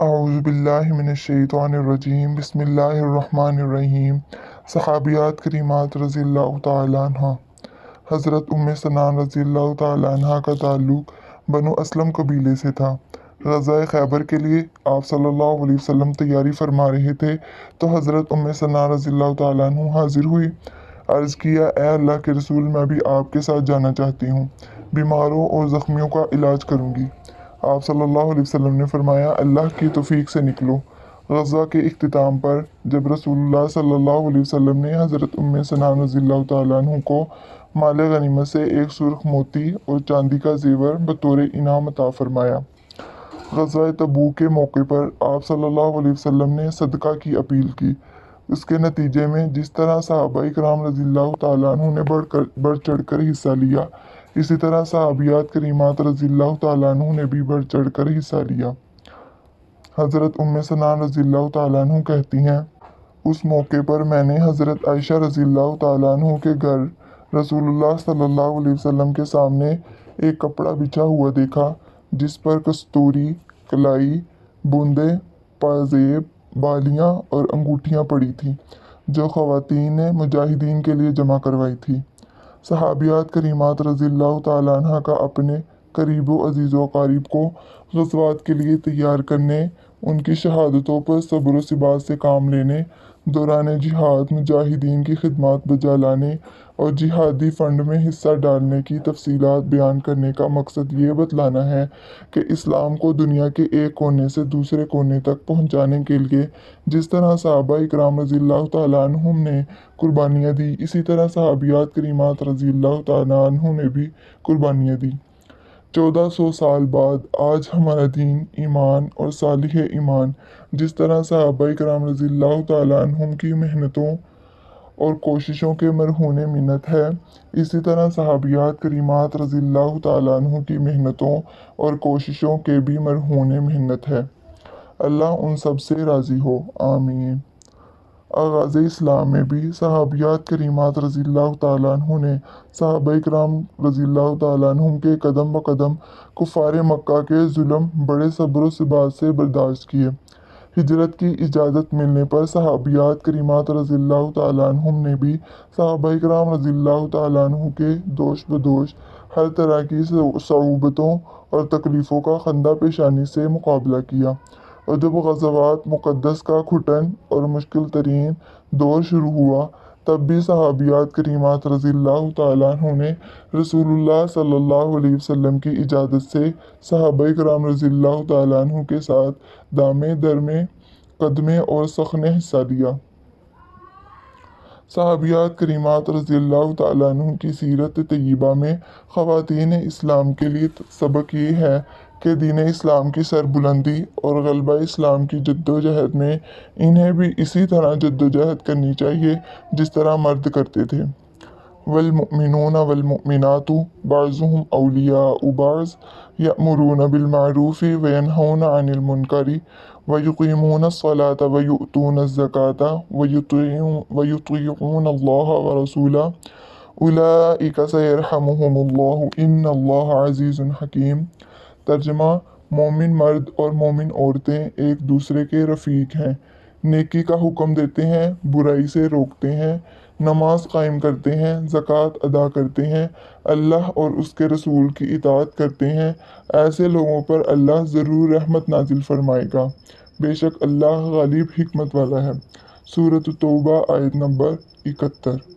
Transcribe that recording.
اعوذ باللہ من الشیطان الرجیم بسم اللہ الرحمن الرحیم۔ صحابیات کریمات رضی اللہ تعالیٰ عنہ۔ حضرت سنان رضی اللہ تعالیٰ عنہ کا تعلق بنو اسلم قبیلے سے تھا۔ غزوہ خیبر کے لیے آپ صلی اللہ علیہ وسلم تیاری فرما رہے تھے تو حضرت سنان رضی اللہ تعالیٰ عنہ حاضر ہوئی۔ عرض کیا، اے اللہ کے رسول، میں بھی آپ کے ساتھ جانا چاہتی ہوں، بیماروں اور زخمیوں کا علاج کروں گی۔ آپ صلی اللہ علیہ وسلم نے فرمایا، اللہ کی توفیق سے نکلو۔ غزوہ کے اختتام پر جب رسول اللہ صلی اللہ علیہ وسلم نے حضرت سنان رضی اللہ تعالیٰ عنہ کو مال غنیمت سے ایک سرخ موتی اور چاندی کا زیور بطور انعام عطا فرمایا۔ غزوہ تبوک کے موقع پر آپ صلی اللہ علیہ وسلم نے صدقہ کی اپیل کی۔ اس کے نتیجے میں جس طرح صحابہ کرام رضی اللہ تعالیٰ عنہ نے بڑھ چڑھ کر حصہ لیا، اسی طرح صحابیات کریمات رضی اللہ تعالیٰ عنہ نے بھی بڑھ چڑھ کر حصہ لیا۔ حضرت سنان رضی اللہ تعالیٰ عنہ کہتی ہیں، اس موقع پر میں نے حضرت عائشہ رضی اللہ تعالیٰ عنہ کے گھر رسول اللہ صلی اللہ علیہ وسلم کے سامنے ایک کپڑا بچھا ہوا دیکھا، جس پر کستوری، کلائی، بوندے، پازیب، بالیاں اور انگوٹھیاں پڑی تھیں، جو خواتین نے مجاہدین کے لیے جمع کروائی تھی۔ صحابیات کریمات رضی اللہ تعالیٰ عنہ کا اپنے قریب و عزیز و اقارب کو غزوات کے لیے تیار کرنے، ان کی شہادتوں پر صبر و ثبات سے کام لینے، دوران جہاد مجاہدین کی خدمات بجا لانے اور جہادی فنڈ میں حصہ ڈالنے کی تفصیلات بیان کرنے کا مقصد یہ بتلانا ہے کہ اسلام کو دنیا کے ایک کونے سے دوسرے کونے تک پہنچانے کے لیے جس طرح صحابہ اکرام رضی اللہ تعالیٰ عنہم نے قربانیاں دی، اسی طرح صحابیات کریمات رضی اللہ تعالیٰ عنہ نے بھی قربانیاں دی۔ 1400 سال بعد آج ہمارا دین، ایمان اور صالح ایمان جس طرح صحابہ کرام رضی اللہ تعالیٰ عنہم کی محنتوں اور کوششوں کے مرہون منت ہے، اسی طرح صحابیات کریمات رضی اللہ تعالیٰ عنہ کی محنتوں اور کوششوں کے بھی مرہون منت ہے۔ اللہ ان سب سے راضی ہو، آمین۔ آغاز اسلام میں بھی صحابیات کریمات رضی اللہ تعالیٰ عنہ نے صحابہ کرام رضی اللہ تعالیٰ عنہم کے قدم بقدم کفار مکہ کے ظلم بڑے صبر و ثبات سے برداشت کیے۔ ہجرت کی اجازت ملنے پر صحابیات کریمات رضی اللہ تعالیٰ عنہم نے بھی صحابہ کرام رضی اللہ تعالیٰ عنہ کے دوش بدوش ہر طرح کی صعوبتوں اور تکلیفوں کا خندہ پیشانی سے مقابلہ کیا، اور جب غزوات مقدس کا گھٹن اور مشکل ترین دور شروع ہوا، تب بھی صحابیات کریمات رضی اللہ تعالیٰ عنہ نے رسول اللہ صلی اللہ علیہ وسلم کی اجازت سے صحابہ کرام رضی اللہ تعالیٰ عنہ کے ساتھ دامے درمے قدمے اور سخنے حصہ لیا۔ صحابیات کریمات رضی اللہ تعالیٰ عنہ کی سیرت طیبہ میں خواتین اسلام کے لیے سبق یہ ہے کہ دین اسلام کی سربلندی اور غلبہ اسلام کی جدوجہد میں انہیں بھی اسی طرح جدوجہد کرنی چاہیے جس طرح مرد کرتے تھے۔ والمؤمنون والمؤمنات بعضهم اولیاء بعض یأمرون بالمعروف وینہون عن المنکر ویقیمون الصلاة ویؤتون الزکاة ویطیعون اللہ ورسولہ اولئک سیرحمہم اللہ ان اللہ عزیز حکیم۔ ترجمہ: مومن مرد اور مومن عورتیں ایک دوسرے کے رفیق ہیں، نیکی کا حکم دیتے ہیں، برائی سے روکتے ہیں، نماز قائم کرتے ہیں، زکوٰۃ ادا کرتے ہیں، اللہ اور اس کے رسول کی اطاعت کرتے ہیں۔ ایسے لوگوں پر اللہ ضرور رحمت نازل فرمائے گا، بے شک اللہ غالب حکمت والا ہے۔ سورۃ توبہ آیت نمبر 71۔